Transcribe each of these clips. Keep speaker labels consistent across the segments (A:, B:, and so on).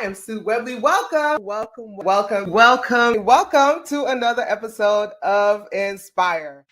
A: I am Sue Webley. Welcome to another episode of Inspire.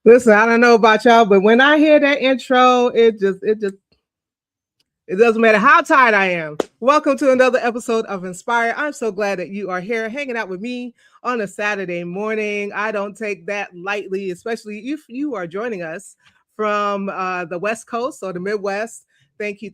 A: Listen, I don't know about y'all, but when I hear that intro, it doesn't matter how tired I am. Welcome to another episode of Inspire. I'm so glad that you are here hanging out with me on a Saturday morning. I don't take that lightly, especially if you are joining us from the West Coast or the Midwest. Thank you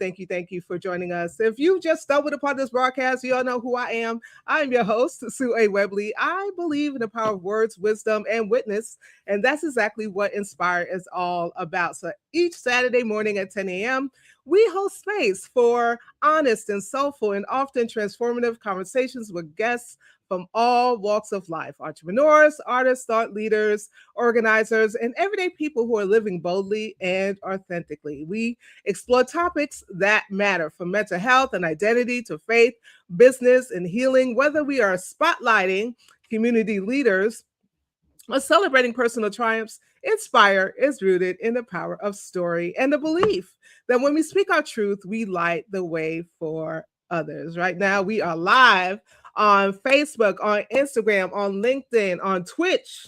A: for joining us. If you just stumbled upon this broadcast, you all know who I am. I'm your host, Sue A. Webley. I believe in the power of words, wisdom, and witness, and that's exactly what Inspire is all about. So each Saturday morning at 10 a.m., we host space for honest and soulful and often transformative conversations with guests from all walks of life: entrepreneurs, artists, thought leaders, organizers, and everyday people who are living boldly and authentically. We explore topics that matter, from mental health and identity to faith, business, and healing. Whether we are spotlighting community leaders or celebrating personal triumphs, Inspire is rooted in the power of story and the belief that when we speak our truth, we light the way for others. Right now, we are live on Facebook, on Instagram, on LinkedIn, on Twitch,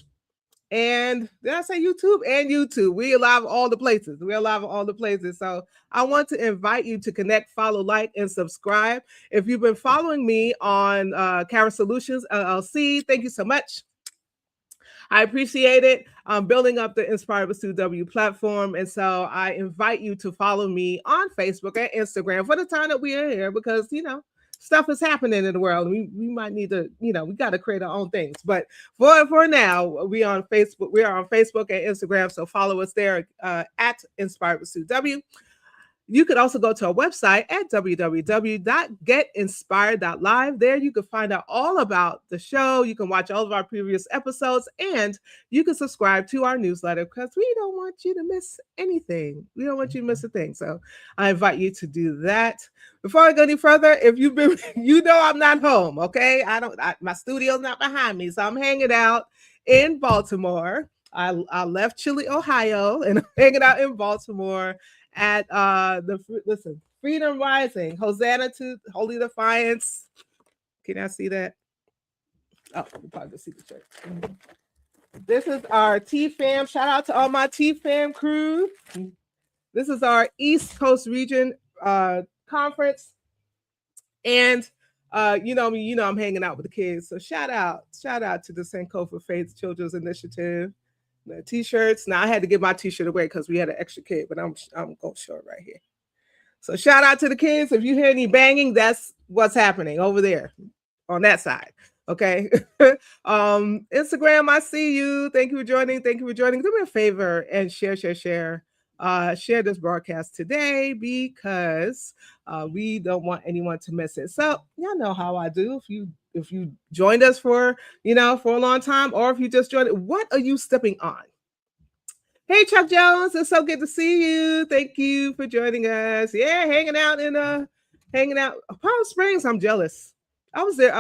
A: And did I say YouTube? And YouTube. We allow all the places. We allow all the places. So I want to invite you to connect, follow, like, and subscribe. If you've been following me on Kara Solutions LLC, thank you so much. I appreciate it. I'm building up the Inspired with Sue W platform. And so I invite you to follow me on Facebook and Instagram for the time that we are here because, stuff is happening in the world. We might need to, we got to create our own things. But for now, we are on Facebook and Instagram. So follow us there at Inspired with Sue W. You could also go to our website at www.getinspired.live. There you can find out all about the show. You can watch all of our previous episodes, and you can subscribe to our newsletter because we don't want you to miss anything. We don't want you to miss a thing. So I invite you to do that. Before I go any further, if you've been, I'm not home, okay? My studio's not behind me, so I'm hanging out in Baltimore. I left Chile, Ohio, and I'm hanging out in Baltimore at Freedom Rising, Hosanna to Holy Defiance. Can I see that? Oh, you probably see the shirt. This is our T-Fam. Shout out to all my T-Fam crew. This is our East Coast Region conference. And I'm hanging out with the kids. So shout out to the Sankofa Faith Children's Initiative. The t-shirts. Now I had to give my t-shirt away because we had an extra kid, but I'm going to show it right here. So shout out to the kids. If you hear any banging, that's what's happening over there on that side. Okay. Instagram, I see you. Thank you for joining. Do me a favor and share this broadcast today because we don't want anyone to miss it. So y'all know how I do. If you joined us for a long time, or if you just joined it, what are you stepping on? Hey, Chuck Jones, it's so good to see you. Thank you for joining us. Yeah, hanging out Palm Springs. I'm jealous. I was there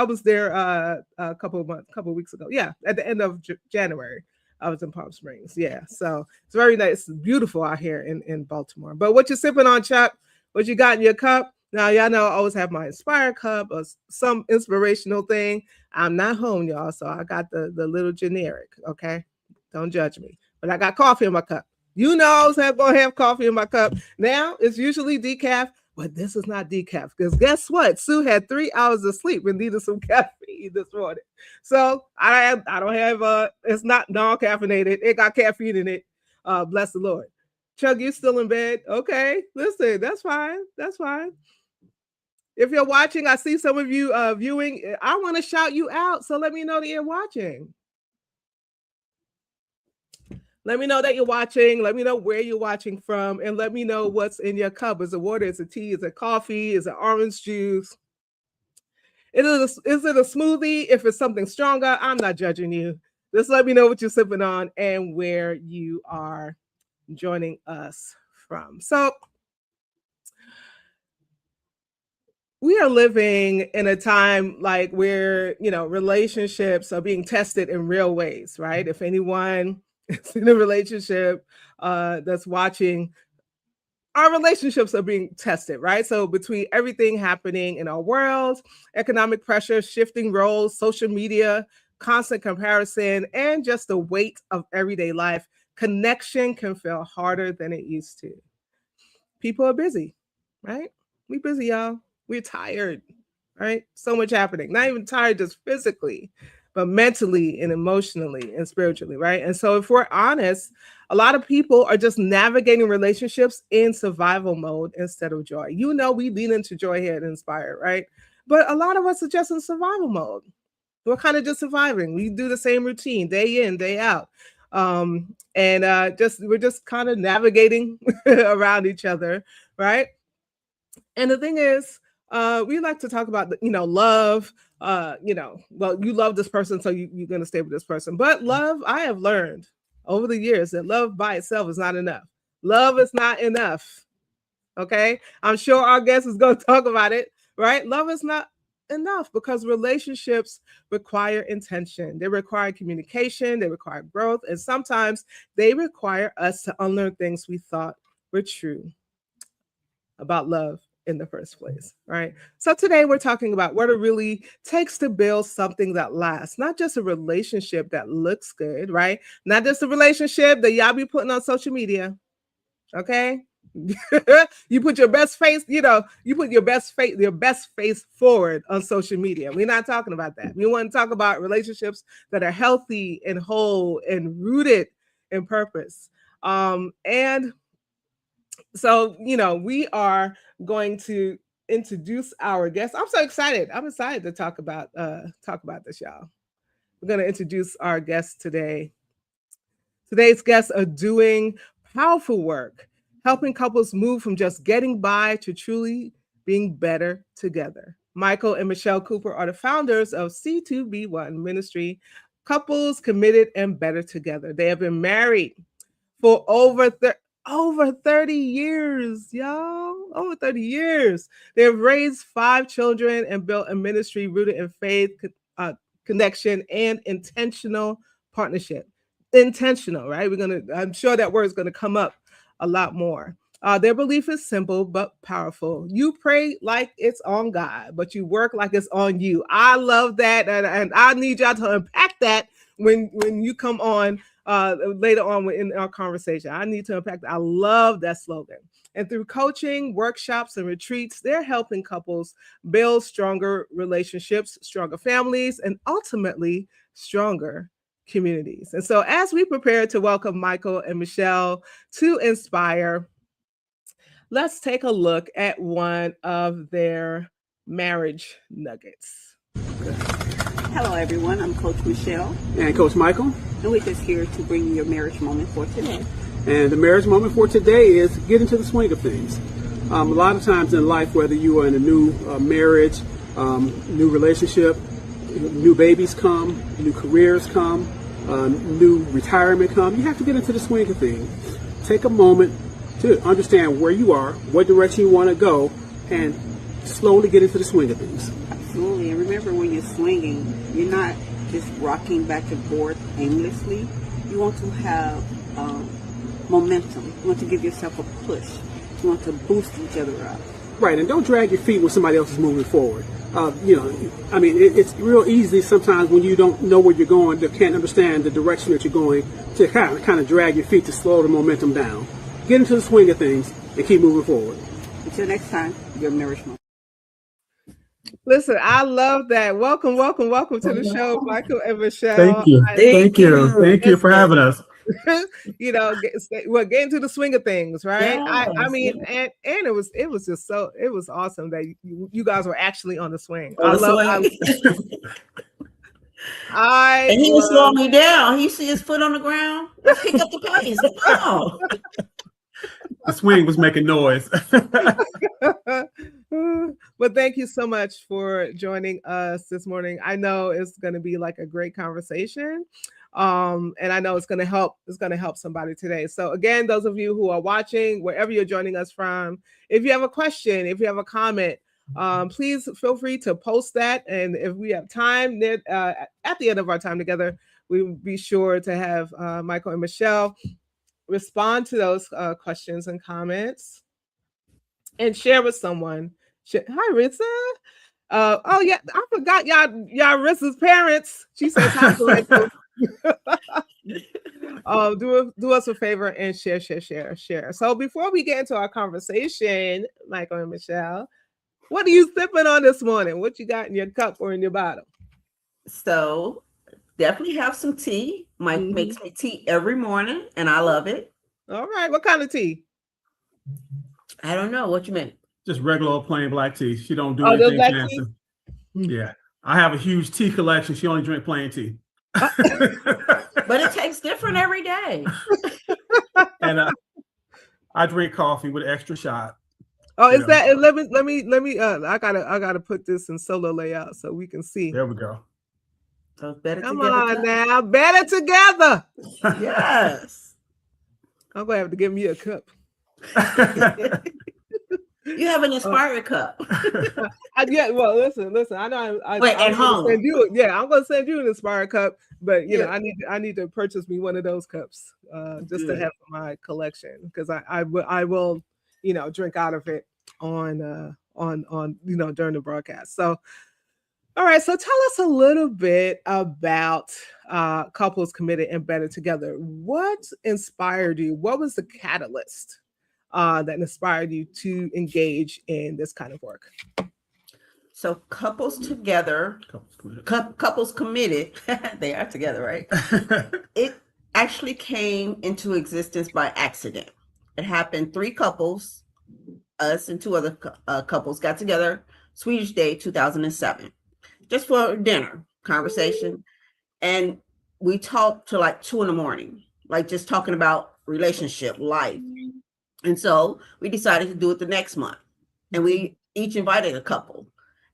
A: a couple of weeks ago. Yeah, at the end of January. I was in Palm Springs. Yeah, so it's very nice. It's beautiful out here in Baltimore. But what you sipping on, Chuck? What you got in your cup? Now, y'all know I always have my Inspire cup or some inspirational thing. I'm not home, y'all, so I got the little generic, okay? Don't judge me. But I got coffee in my cup. I was going to have coffee in my cup. Now, it's usually decaf, but this is not decaf because guess what? Sue had 3 hours of sleep and needed some caffeine this morning. So I don't have, it's not non-caffeinated. It got caffeine in it. Bless the Lord. Chuck, you still in bed? Okay, listen, that's fine. If you're watching, I see some of you viewing. I want to shout you out, so let me know that you're watching. Let me know that you're watching. Let me know where you're watching from, and let me know what's in your cup. Is it water? Is it tea? Is it coffee? Is it orange juice? Is it a smoothie? If it's something stronger, I'm not judging you. Just let me know what you're sipping on and where you are joining us from. So we are living in a time like where, relationships are being tested in real ways, right? If anyone is in a relationship that's watching, our relationships are being tested, right? So between everything happening in our world, economic pressure, shifting roles, social media, constant comparison, and just the weight of everyday life, connection can feel harder than it used to. People are busy, right? We busy, y'all. We're tired, right? So much happening. Not even tired just physically, but mentally and emotionally and spiritually, right? And so if we're honest, a lot of people are just navigating relationships in survival mode instead of joy. We lean into joy here at Inspire, right? But a lot of us are just in survival mode. We're kind of just surviving. We do the same routine day in, day out. We're just kind of navigating around each other, right? And the thing is, we like to talk about, love. You love this person, so you're going to stay with this person. But love, I have learned over the years that love by itself is not enough. Love is not enough. Okay, I'm sure our guest is going to talk about it, right? Love is not enough because relationships require intention. They require communication. They require growth, and sometimes they require us to unlearn things we thought were true about love in the first place, right? So today we're talking about what it really takes to build something that lasts, not just a relationship that looks good, right? Not just a relationship that y'all be putting on social media, okay? You put your best face, you put your best face forward on social media. We're not talking about that. We want to talk about relationships that are healthy and whole and rooted in purpose. And so, we are going to introduce our guests. I'm so excited. I'm excited to talk about this, y'all. We're going to introduce our guests today. Today's guests are doing powerful work, helping couples move from just getting by to truly being better together. Michael and Michelle Cooper are the founders of C2B1 Ministry, Couples Committed and Better Together. They have been married for over 30 years, y'all. Over 30 years. They have raised 5 children and built a ministry rooted in faith, connection, and intentional partnership. Intentional, right? I'm sure that word is going to come up a lot more. Their belief is simple but powerful. You pray like it's on God, but you work like it's on you. I love that, and I need y'all to unpack that when you come on later on in our conversation. I need to unpack that. I love that slogan. And through coaching, workshops, and retreats, they're helping couples build stronger relationships, stronger families, and ultimately stronger communities. And so as we prepare to welcome Michael and Michelle to Inspire, let's take a look at one of their marriage nuggets.
B: Hello, everyone. I'm Coach Michelle.
C: And Coach Michael.
B: And we're just here to bring you your marriage moment for today.
C: And the marriage moment for today is get into the swing of things. A lot of times in life, whether you are in a new marriage, new relationship, new babies come, new careers come, new retirement come, you have to get into the swing of things. Take a moment to understand where you are, what direction you want to go, and slowly get into the swing of things.
B: Absolutely. And remember, when you're swinging, you're not just rocking back and forth aimlessly. You want to have momentum. You want to give yourself a push. You want to boost each other up.
C: Right, and don't drag your feet when somebody else is moving forward. It's real easy sometimes when you don't know where you're going, you can't understand the direction that you're going, to kind of drag your feet to slow the momentum down. Get into the swing of things and keep moving forward.
B: Until next time, your marriage moment.
A: Listen, I love that. Welcome to the show, Michael and Michelle.
C: Thank you. Thank you for having us.
A: Get into the swing of things, right?
B: Yes,
A: I mean, and it was just it was awesome that you guys were actually on the swing.
D: And he was slowing me down. He see his foot on the ground. Let's pick up the pace. No.
C: The swing was making noise.
A: But thank you so much for joining us this morning. I know it's going to be like a great conversation. And I know it's going to help somebody today. So again, those of you who are watching, wherever you're joining us from, if you have a question, if you have a comment, please feel free to post that. And if we have time at the end of our time together, we will be sure to have Michael and Michelle respond to those questions and comments and share with someone. Hi, Ritza. Oh yeah, I forgot y'all Ritza's parents. She says hi to do us a favor and share. So before we get into our conversation, Michael and Michelle, what are you sipping on this morning? What you got in your cup or in your bottle?
D: So definitely have some tea. Mike makes me tea every morning, and I love it.
A: All right, what kind of tea?
D: I don't know what you meant.
C: Just regular old plain black tea. She don't do anything fancy. Yeah, I have a huge tea collection. She only drink plain tea.
D: But it tastes different every day.
C: And I drink coffee with extra shot.
A: Oh, is that? Let me. I gotta put this in solo layout so we can see.
C: There we go.
D: So better
A: Come
D: together.
A: on now, better together.
D: Yes.
A: I'm gonna have to give me a cup.
D: You have an Inspire cup.
A: Yeah, well, listen. I know.
D: Wait, at home.
A: I'm gonna send you an Inspire cup, but you know, I need to purchase me one of those cups just to have for my collection because I will, drink out of it on during the broadcast. So, all right. So tell us a little bit about Couples Committed and Better Together. What inspired you? What was the catalyst that inspired you to engage in this kind of work?
D: So Couples Together, Couples Committed, they are together, right? It actually came into existence by accident. It happened, 3 couples, us and 2 other couples got together, Swedish Day 2007, just for dinner, conversation. And we talked till like 2 a.m, like just talking about relationship, life. And so we decided to do it the next month. And we each invited a couple.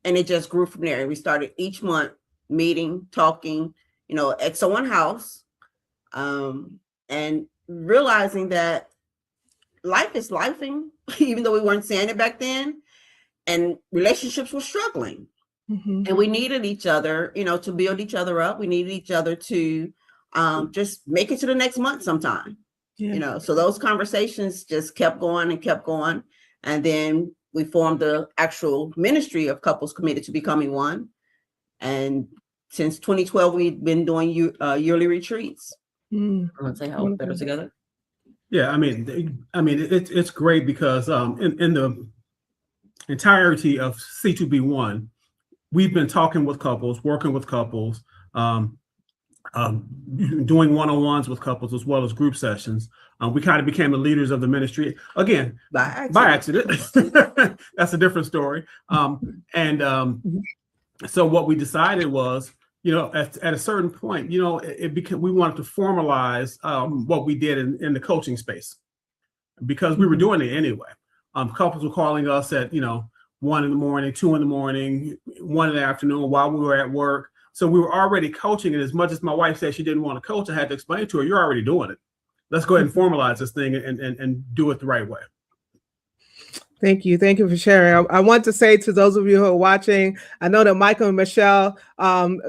D: And it just grew from there. And we started each month meeting, talking, at someone's house, and realizing that life is lifing, even though we weren't saying it back then. And relationships were struggling.
A: Mm-hmm.
D: And we needed each other, to build each other up. We needed each other to just make it to the next month sometime.
A: Yeah.
D: So those conversations just kept going and kept going. And then we formed the actual ministry of Couples Committed to Becoming One. And since 2012, we've been doing yearly retreats.
A: Mm.
D: I want to say how better together.
C: Yeah, I mean, it's great because in the entirety of C2B1, we've been talking with couples, working with couples, doing one-on-ones with couples as well as group sessions. We kind of became the leaders of the ministry again by accident. That's a different story. So what we decided was, at a certain point, it became, we wanted to formalize what we did in the coaching space, because we were doing it anyway. Couples were calling us at 1 a.m, 2 a.m, 1 p.m. while we were at work. So we were already coaching, and as much as my wife said she didn't want to coach, I had to explain to her, you're already doing it. Let's go ahead and formalize this thing and do it the right way.
A: Thank you. Thank you for sharing. I want to say to those of you who are watching, I know that Michael and Michelle,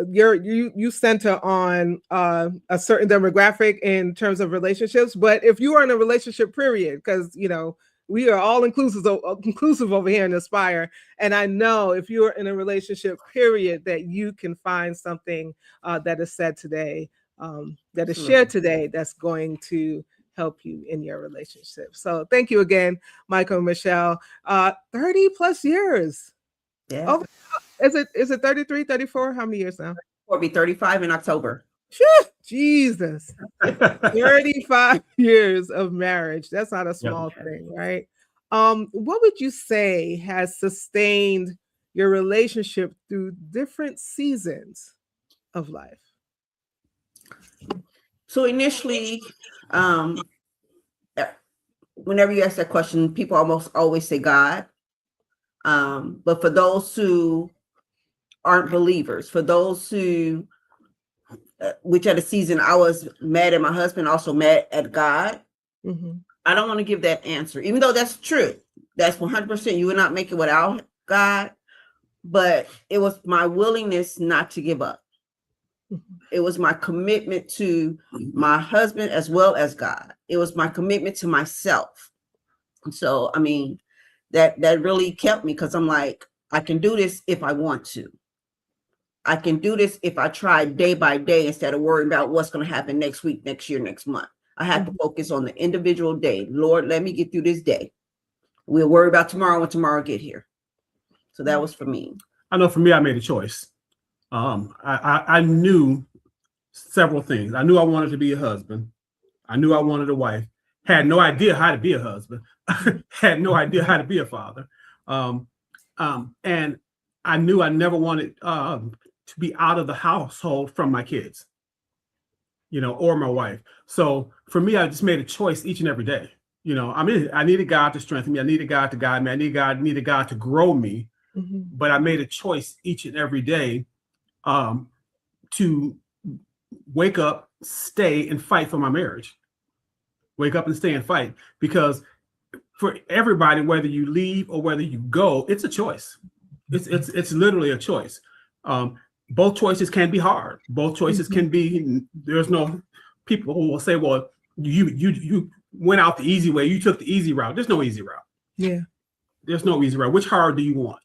A: you center on a certain demographic in terms of relationships, but if you are in a relationship, period, because we are all inclusive over here in Aspire. And I know if you're in a relationship, period, that you can find something that is said today, that is shared today, that's going to help you in your relationship. So thank you again, Michael and Michelle. 30 plus years.
D: Yeah.
A: Oh, is it 33, 34? How many years now?
D: It'll be 35 in October.
A: Jesus. 35 years of marriage. That's not a small thing, right? What would you say has sustained your relationship through different seasons of life?
D: So initially, whenever you ask that question, people almost always say God. But for those who aren't believers, for those who, which at a season I was mad at my husband, also mad at God.
A: Mm-hmm.
D: I don't want to give that answer, even though that's true. That's 100%. You will not make it without God. But it was my willingness not to give up. It was my commitment to my husband as well as God. It was my commitment to myself. So, I mean, that really kept me, because I'm like, I can do this if I want to. I can do this if I try day by day instead of worrying about what's going to happen next week, next year, next month. I have to focus on the individual day. Lord, let me get through this day. We'll worry about tomorrow when tomorrow get here. So that was for me.
C: I know for me, I made a choice. I knew several things. I knew I wanted to be a husband. I knew I wanted a wife. Had no idea how to be a husband. Had no idea how to be a father. And I knew I never wanted to be out of the household from my kids, or my wife. So for me, I just made a choice each and every day. I needed God to strengthen me. I needed God to guide me. I needed God to grow me. Mm-hmm. But I made a choice each and every day to wake up, stay, and fight for my marriage. Wake up and stay and fight, because for everybody, whether you leave or whether you go, it's a choice. It's literally a choice. Both choices can be hard. Both choices can be. There's no people who will say, "Well, you went out the easy way. You took the easy route." There's no easy route.
A: Yeah.
C: There's no easy route. Which hard do you want?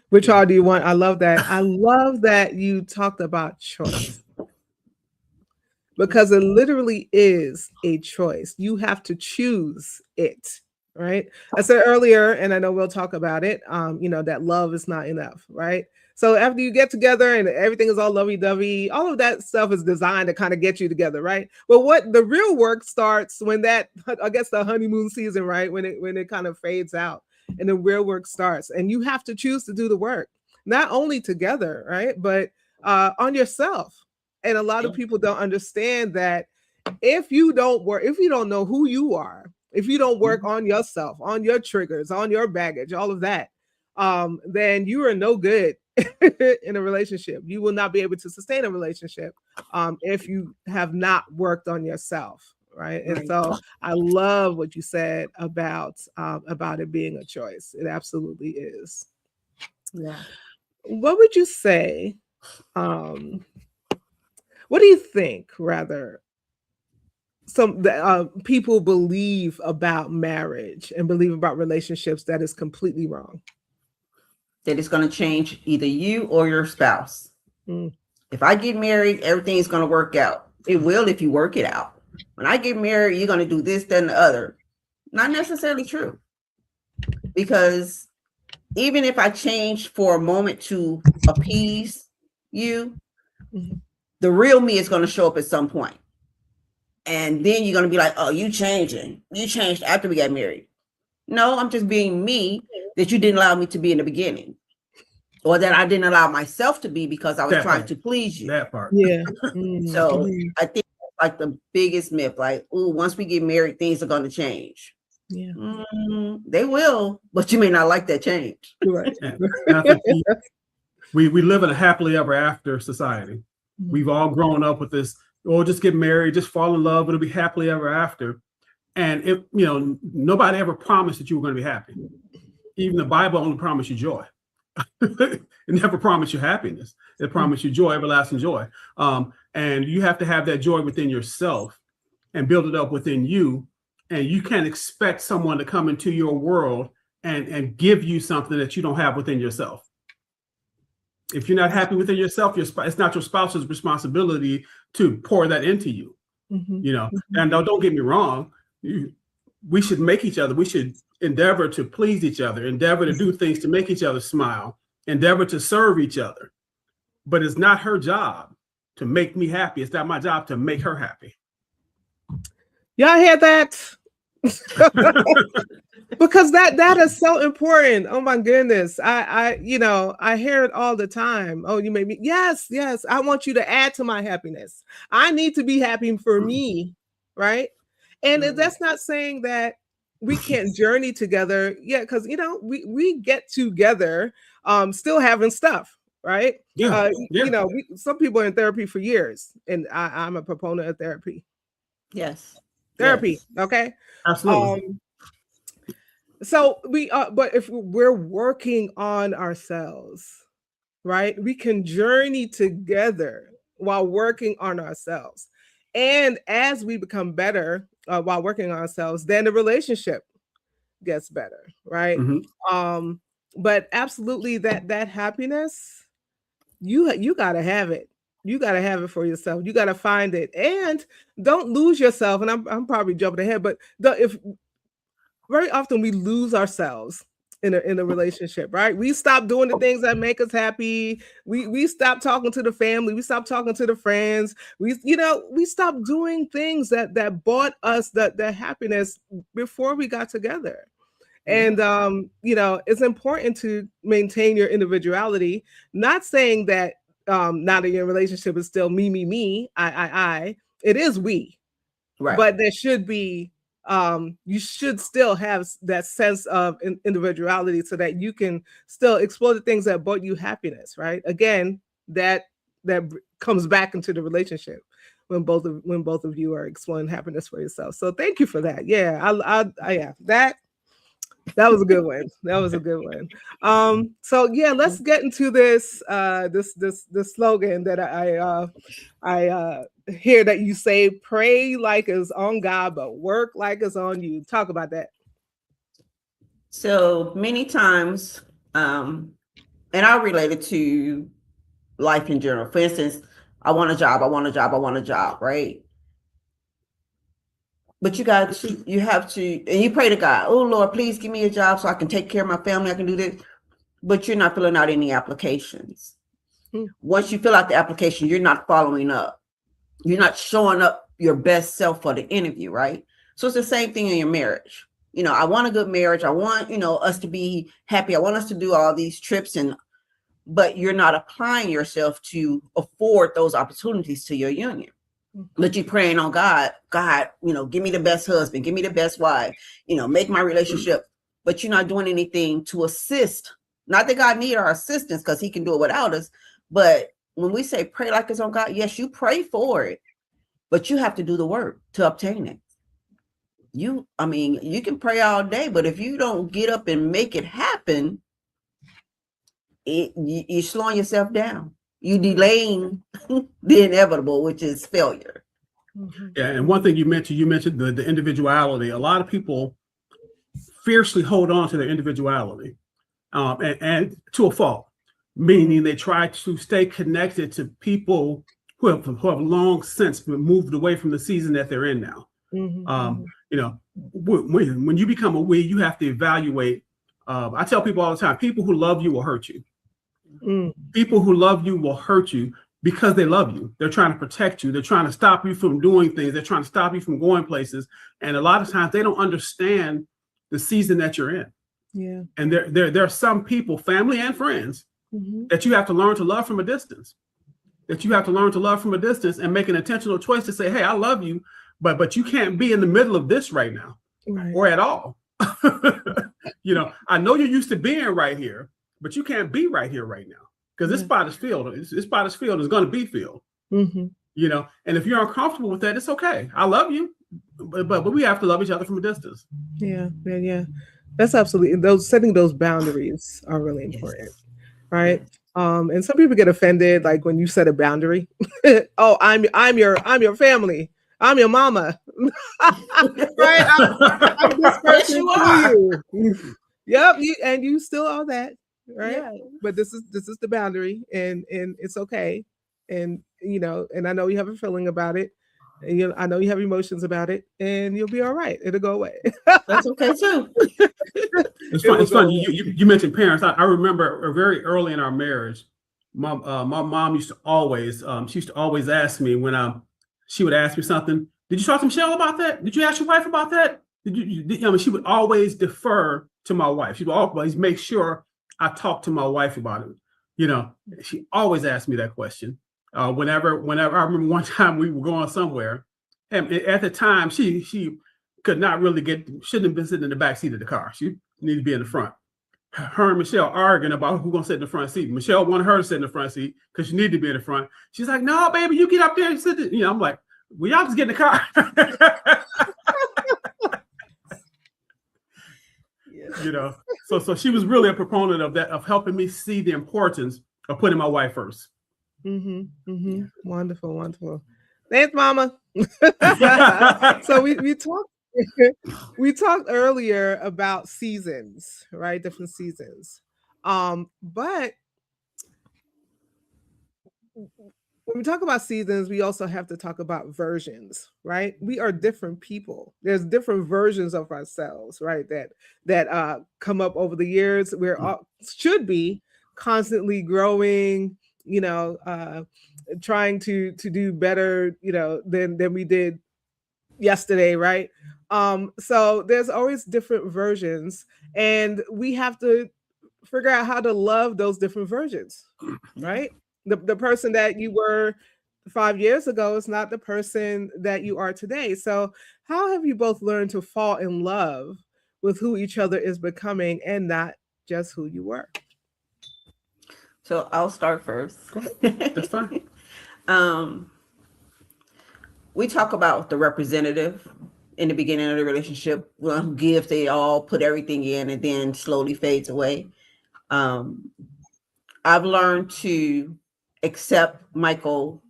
A: Which hard do you want? I love that. I love that you talked about choice, because it literally is a choice. You have to choose it, right? I said earlier, and I know we'll talk about it, that love is not enough, right? So after you get together and everything is all lovey-dovey, all of that stuff is designed to kind of get you together, right? But what the real work starts when that, I guess, the honeymoon season, right? When it kind of fades out and the real work starts, and you have to choose to do the work, not only together, right? But on yourself. And a lot of people don't understand that if you don't work, if you don't know who you are, if you don't work on yourself, on your triggers, on your baggage, all of that, then you are no good in a relationship. You will not be able to sustain a relationship if you have not worked on yourself, right? And so I love what you said about it being a choice. It absolutely is.
D: Yeah.
A: What would you say? What do you think, rather, some people believe about marriage and believe about relationships that is completely wrong?
D: That it's going to change either you or your spouse.
A: Mm.
D: If I get married, everything's going to work out. It will if you work it out. When I get married, you're going to do this, that, and the other. Not necessarily true. Because even if I change for a moment to appease you, the real me is going to show up at some point. And then you're going to be like, oh, you changing. You changed after we got married. No, I'm just being me that you didn't allow me to be in the beginning. Or that I didn't allow myself to be because I was trying to please you.
C: That part.
A: Yeah.
D: So I think that's like the biggest myth. Like, oh, once we get married, things are going to change.
A: Yeah.
D: They will, but you may not like that change.
A: Right.
C: And I think we live in a happily ever after society. We've all grown up with this, just get married, just fall in love, it'll be happily ever after. And nobody ever promised that you were going to be happy. Even the Bible only promised you joy. It never promised you happiness. It promised you joy, everlasting joy. And you have to have that joy within yourself and build it up within you. And you can't expect someone to come into your world and give you something that you don't have within yourself. If you're not happy within yourself, it's not your spouse's responsibility to pour that into you. And don't get me wrong. We should make each other. We should endeavor to please each other, endeavor to do things to make each other smile, endeavor to serve each other. But it's not her job to make me happy. It's not my job to make her happy.
A: Y'all hear that? Because that is so important. Oh my goodness. I hear it all the time. Oh, you made me. Yes. I want you to add to my happiness. I need to be happy for me. Right. And that's not saying that we can't journey together. Yeah. Because, we get together still having stuff. Right.
C: Yeah.
A: Some people are in therapy for years, and I'm a proponent of therapy.
D: Yes.
A: Therapy.
D: Yes.
A: Okay.
C: Absolutely.
A: So but if we're working on ourselves, right, we can journey together while working on ourselves. And as we become better while working on ourselves, then the relationship gets better, right? But absolutely that happiness, you gotta have it. You got to have it for yourself. You got to find it, and don't lose yourself. And I'm probably jumping ahead, but if very often we lose ourselves in a relationship, right? We stop doing the things that make us happy. We stop talking to the family. We stop talking to the friends. We stop doing things that brought us the happiness before we got together. And it's important to maintain your individuality. Not saying that now that your relationship is still me, I, it is we, right? But there should be, you should still have that sense of individuality so that you can still explore the things that brought you happiness, right? Again, that comes back into the relationship when both of you are exploring happiness for yourself. So thank you for that. Yeah, that was a good one. That was a good one. So yeah, let's get into this slogan that I hear that you say: pray like it's on God, but work like it's on you. Talk about that.
D: So many times, and I'll relate it to life in general. For instance, I want a job, I want a job, I want a job, right? But you have to, and you pray to God, oh Lord, please give me a job so I can take care of my family, I can do this. But you're not filling out any applications. Once you fill out the application, you're not following up. You're not showing up your best self for the interview, right? So it's the same thing in your marriage. I want a good marriage. I want, us to be happy. I want us to do all these trips, but you're not applying yourself to afford those opportunities to your union. But you're praying on God, give me the best husband, give me the best wife, make my relationship, but you're not doing anything to assist. Not that God need our assistance, because he can do it without us. But when we say pray like it's on God, yes, you pray for it, but you have to do the work to obtain it. You can pray all day, but if you don't get up and make it happen, you're slowing yourself down. You're delaying the inevitable, which is failure.
C: Yeah, and one thing you mentioned the individuality. A lot of people fiercely hold on to their individuality, and to a fault, meaning they try to stay connected to people who have long since moved away from the season that they're in now. When you become a we, you have to evaluate. I tell people all the time, people who love you will hurt you. People who love you will hurt you because they love you. They're trying to protect you. They're trying to stop you from doing things. They're trying to stop you from going places. And a lot of times they don't understand the season that you're in.
A: Yeah.
C: And there are some people, family and friends, that you have to learn to love from a distance. That you have to learn to love from a distance and make an intentional choice to say, hey, I love you, but you can't be in the middle of this right now, or at all. I know you're used to being right here, but you can't be right here right now, because this spot is filled. This spot is filled. It's going to be filled. And if you're uncomfortable with that, it's okay. I love you, but we have to love each other from a distance.
A: Yeah. That's absolutely, setting those boundaries are really important, right? And some people get offended, like when you set a boundary. Oh, I'm your family. I'm your mama. Right? I'm this person to you. Yep, and you still are that, right? Yeah. But this is the boundary, and it's okay. And and I know you have a feeling about it. And I know you have emotions about it, and you'll be all right. It'll go away.
D: That's okay too.
C: It's funny. You mentioned parents. I remember very early in our marriage, my mom used to always ask me when she would ask me something. Did you talk to Michelle about that? Did you ask your wife about that? She would always defer to my wife. She would always make sure I talked to my wife about it. She always asked me that question. Whenever I remember one time we were going somewhere, and at the time she could not really shouldn't have been sitting in the back seat of the car. She needed to be in the front. Her and Michelle arguing about who's gonna sit in the front seat. Michelle wanted her to sit in the front seat because she needed to be in the front. She's like, "No, baby, you get up there and sit." I'm like, "Well, y'all just get in the car." So she was really a proponent of that, of helping me see the importance of putting my wife first.
A: Wonderful. Thanks, Mama. So we talked earlier about seasons, right? Different seasons. But when we talk about seasons, we also have to talk about versions, right? We are different people. There's different versions of ourselves, right? That come up over the years. We're all should be constantly growing, trying to do better, than we did yesterday, right? So there's always different versions, and we have to figure out how to love those different versions, right? The person that you were 5 years ago is not the person that you are today. So how have you both learned to fall in love with who each other is becoming and not just who you were?
D: So I'll start first.
C: That's fine.
D: We talk about the representative in the beginning of the relationship, who gives, they all put everything in and then slowly fades away. I've learned to accept Michael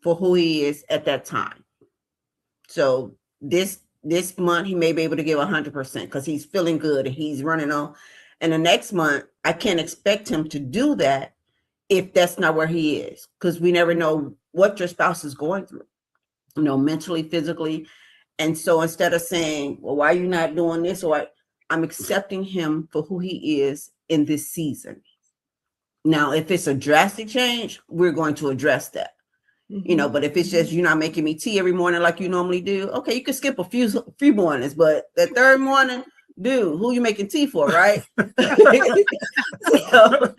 D: for who he is at that time. So this this month he may be able to give 100% because he's feeling good and he's running on. And the next month, I can't expect him to do that if that's not where he is, because we never know what your spouse is going through, mentally, physically. And so instead of saying, well, why are you not doing this? Or I'm accepting him for who he is in this season. Now, if it's a drastic change, we're going to address that. But if it's just you're not making me tea every morning like you normally do, okay, you can skip a few mornings, but the third morning, dude, who you making tea for, right? So,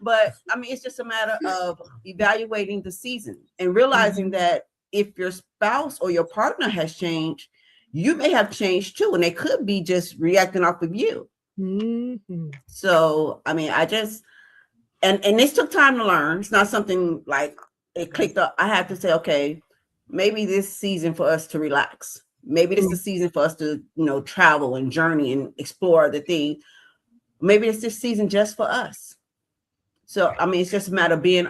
D: but I mean, it's just a matter of evaluating the season and realizing that if your spouse or your partner has changed, you may have changed too, and they could be just reacting off of you. So, I mean, I just and this took time to learn. It's not something like it clicked up. I have to say, okay, maybe this season for us to relax. Maybe this is the season for us to, travel and journey and explore the thing. Maybe it's this season just for us. So, I mean, it's just a matter of being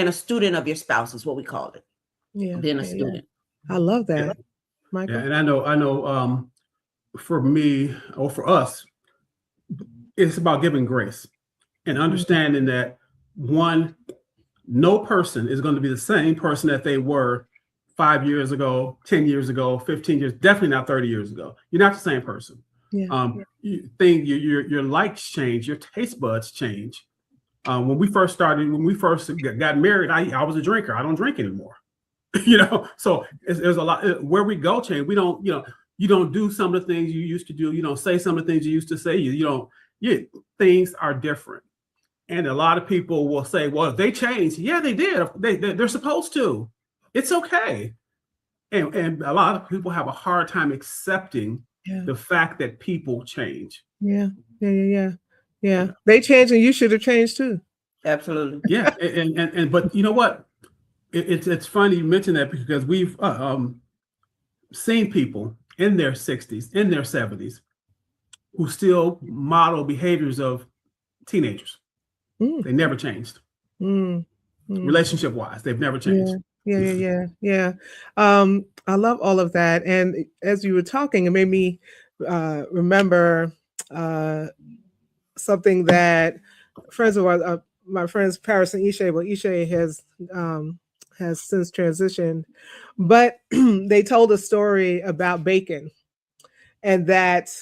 D: a student of your spouse is what we call it.
A: Yeah.
D: Being a student.
A: I love that. Michael?
C: Yeah, and I know for me or for us, it's about giving grace and understanding that no person is going to be the same person that they were 5 years ago, 10 years ago, 15 years, definitely not 30 years ago. You're not the same person. Your likes change, your taste buds change. When we first got married, I was a drinker. I don't drink anymore. So there's a lot where we go change. We don't, you don't do some of the things you used to do. You don't say some of the things you used to say. Things are different. And a lot of people will say, well, if they changed, yeah, they did. They're supposed to. It's okay. And a lot of people have a hard time accepting the fact that people change.
A: Yeah. They changed and you should have changed too.
D: Absolutely.
C: Yeah. But you know what? It's funny you mention that because we've seen people in their 60s, in their 70s, who still model behaviors of teenagers. They never changed. Relationship wise, they've never changed.
A: Yeah. I love all of that. And as you were talking, it made me remember something that friends of ours, my friends Paris and Ishay. Well, Ishay has since transitioned, but they told a story about bacon, and that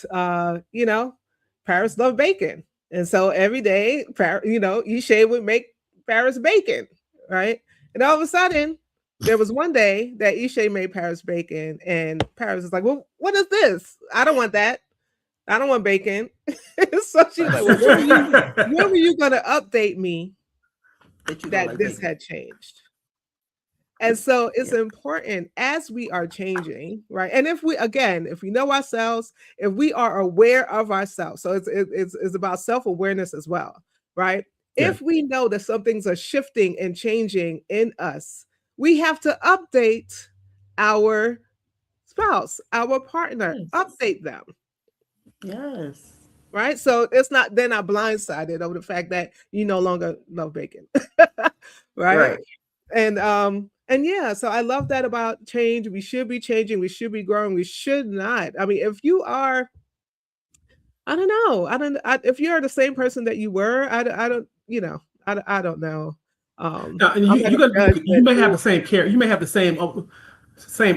A: Paris loved bacon. And so every day, Ishay would make Paris bacon, right? And all of a sudden, there was one day that Ishay made Paris bacon, and Paris was like, well, what is this? I don't want that. I don't want bacon. So she was like, well, when were you going to update me that this had changed? And so it's important as we are changing, right? And if we know ourselves, if we are aware of ourselves, so it's about self-awareness as well, right? Yeah. If we know that some things are shifting and changing in us, we have to update our spouse, our partner, update them.
D: Yes.
A: Right. So they're not blindsided over the fact that you no longer love bacon. Right. And yeah, so I love that about change. We should be changing. We should be growing. We should not. I mean, if you are, I don't know. If you're the same person that you were, I don't know.
C: You may have the same character. You may have the same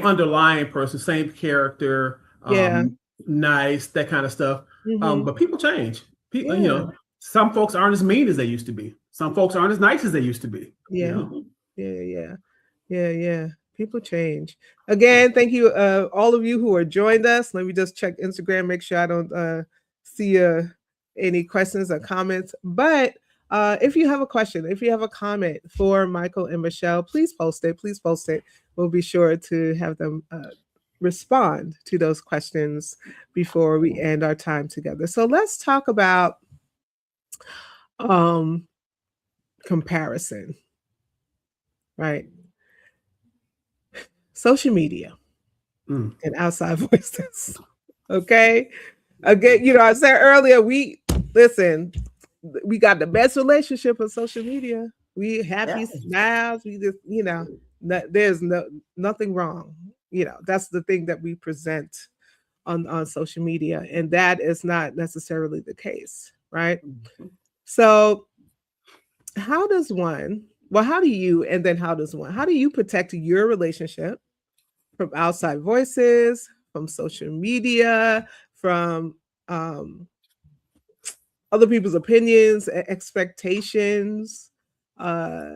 C: underlying person, same character. Nice, that kind of stuff. But people change. People, some folks aren't as mean as they used to be. Some folks aren't as nice as they used to be.
A: Yeah. People change. Again, thank you, all of you who are joined us. Let me just check Instagram, make sure I don't see any questions or comments. But if you have a question, if you have a comment for Michael and Michelle, please post it. We'll be sure to have them respond to those questions before we end our time together. So let's talk about comparison, right? Social media and outside voices. Okay. Again, I said earlier, we got the best relationship on social media. We happy smiles. We just, there's nothing wrong. That's the thing that we present on social media, and that is not necessarily the case, right?
D: Mhm.
A: So how do you, and then how do you protect your relationship from outside voices, from social media, from other people's opinions, expectations? Uh,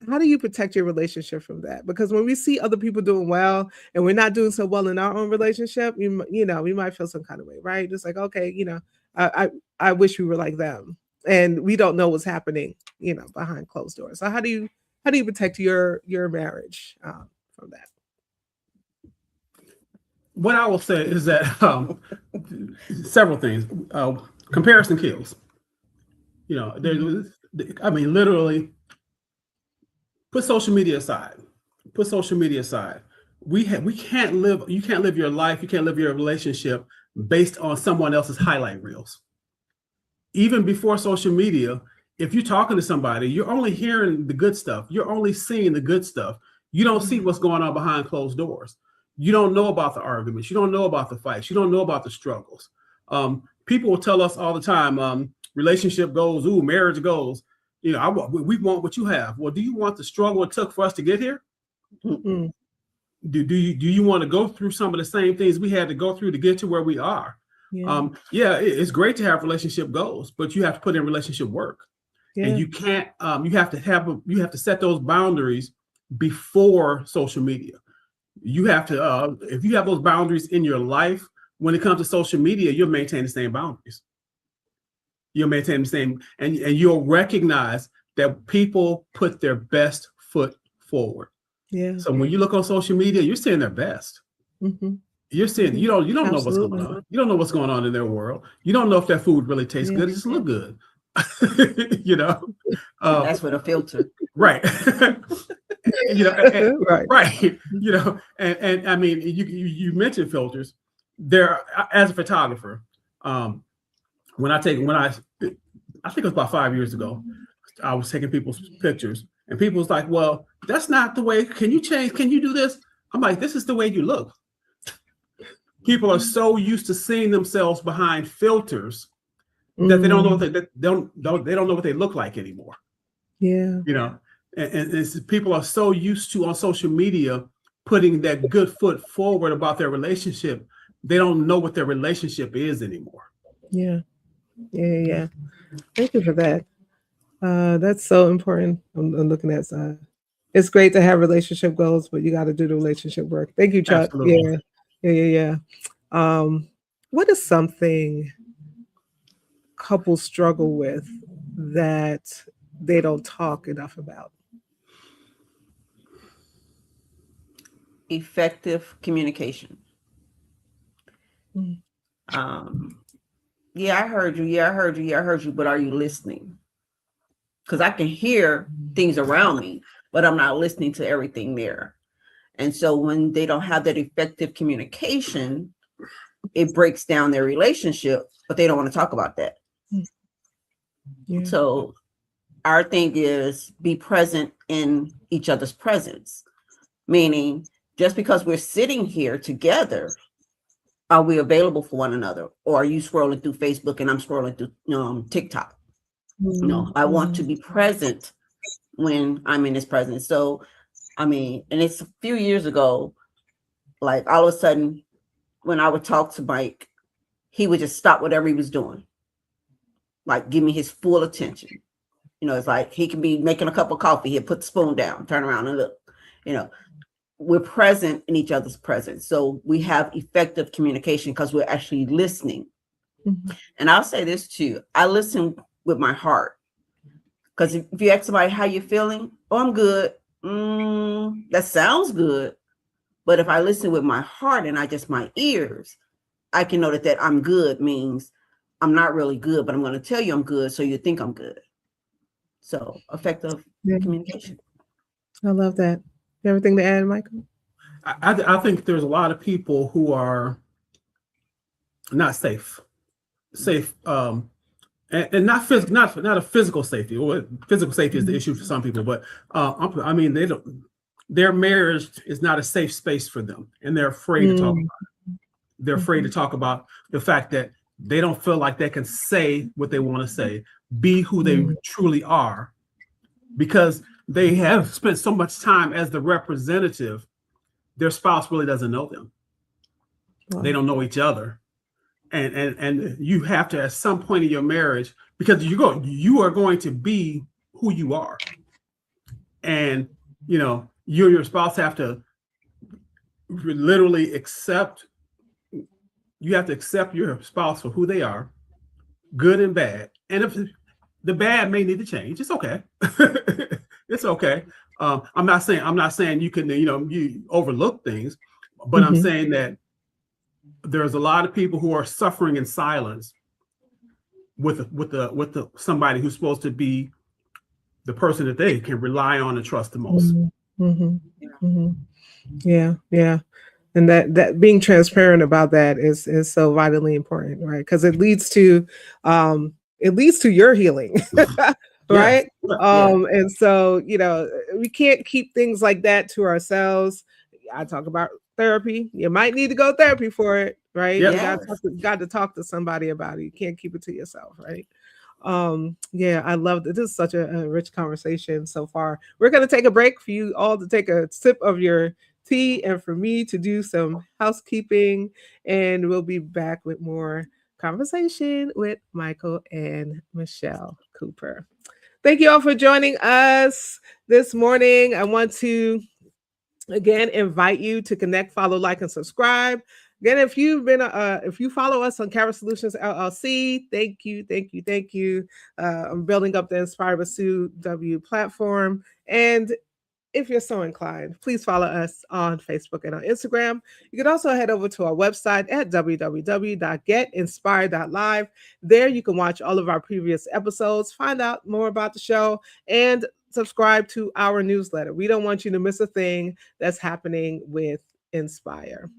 A: how do you protect your relationship from that? Because when we see other people doing well and we're not doing so well in our own relationship, we might feel some kind of way, right? Just like, okay, I wish we were like them, and we don't know what's happening, behind closed doors. So how do you protect your marriage from that?
C: What I will say is that several things. Comparison kills. Literally, put social media aside. We can't live. You can't live your life. You can't live your relationship based on someone else's highlight reels. Even before social media, if you're talking to somebody, you're only hearing the good stuff. You're only seeing the good stuff. You don't see what's going on behind closed doors. You don't know about the arguments. You don't know about the fights. You don't know about the struggles. People will tell us all the time, relationship goals, marriage goals. We want what you have. Well, do you want the struggle it took for us to get here?
A: Mm-hmm.
C: Do you want to go through some of the same things we had to go through to get to where we are?
A: Yeah.
C: It's great to have relationship goals, but you have to put in relationship work.
A: Yeah.
C: And you can't. You have to set those boundaries before social media. You have to. If you have those boundaries in your life, when it comes to social media, you'll maintain the same boundaries. You'll maintain the same, and you'll recognize that people put their best foot forward.
A: Yeah.
C: So when you look on social media, you're seeing their best.
A: Mm-hmm.
C: You're seeing you don't know what's
A: Absolutely.
C: going on. You don't know what's going on in their world. You don't know if that food really tastes
A: Yeah.
C: good. It just look good.
D: That's with a filter.
C: Right.
A: Right.
C: Right. And I mean, you mentioned filters. There, as a photographer, I think it was about 5 years ago, I was taking people's pictures, and people was like, "Well, that's not the way. Can you change? Can you do this?" I'm like, "This is the way you look." People are so used to seeing themselves behind filters that they don't know they don't know what they look like anymore.
A: Yeah.
C: And people are so used to on social media putting that good foot forward about their relationship, they don't know what their relationship is anymore.
A: Yeah. Thank you for that. That's so important. I'm looking at it's great to have relationship goals, but you got to do the relationship work. Thank you, Chuck.
C: Absolutely.
A: Yeah. What is something couples struggle with that they don't talk enough about?
D: Effective communication.
A: Mm.
D: I heard you, but are you listening? Because I can hear things around me, but I'm not listening to everything there. And so when they don't have that effective communication, it breaks down their relationship, but they don't want to talk about that.
A: Yeah.
D: So our thing is be present in each other's presence, meaning just because we're sitting here together, are we available for one another? Or are you scrolling through Facebook and I'm scrolling through TikTok?
A: Mm-hmm.
D: No, I want to be present when I'm in his presence. So, and it's a few years ago, like all of a sudden, when I would talk to Mike, he would just stop whatever he was doing. Like, give me his full attention. It's like he can be making a cup of coffee. He'll put the spoon down, turn around and look. We're present in each other's presence. So we have effective communication because we're actually listening.
A: Mm-hmm.
D: And I'll say this too. I listen with my heart. Because if you ask somebody how you're feeling, oh, I'm good. That sounds good. But if I listen with my heart and not just my ears, I can know that I'm good means I'm not really good, but I'm going to tell you I'm good so you think I'm good. So effective communication.
A: I love that. You have anything to add, Michael?
C: I think there's a lot of people who are not safe, and not a physical safety. Or physical safety is the issue for some people, but their marriage is not a safe space for them, and they're afraid to talk about it. They're afraid to talk about the fact that they don't feel like they can say what they want to say, be who they truly are, because they have spent so much time as the representative. Their spouse really doesn't know them.
A: Wow.
C: They don't know each other. And you have to, at some point in your marriage, because you are going to be who you are. And, you and your spouse have to literally accept your spouse for who they are, good and bad. And if the bad may need to change, it's okay. It's okay. I'm not saying you can, you overlook things, but I'm saying that there's a lot of people who are suffering in silence with somebody who's supposed to be the person that they can rely on and trust the most.
A: Yeah. And that being transparent about that is so vitally important, right? Because it leads to your healing. Right. And so, we can't keep things like that to ourselves. I talk about therapy. You might need to go to therapy for it, right?
C: Yep.
A: You got to talk to somebody about it. You can't keep it to yourself, right? I love it. This is such a rich conversation so far. We're going to take a break for you all to take a sip of your tea and for me to do some housekeeping, and we'll be back with more conversation with Michael and Michelle Cooper. Thank you all for joining us this morning. I want to again invite you to connect, follow, like, and subscribe. Again, if you follow us on Cara Solutions LLC, thank you. I'm building up the Inspire with Sue W platform, and if you're so inclined, please follow us on Facebook and on Instagram. You can also head over to our website at www.getinspired.live. There you can watch all of our previous episodes, find out more about the show, and subscribe to our newsletter. We don't want you to miss a thing that's happening with Inspire.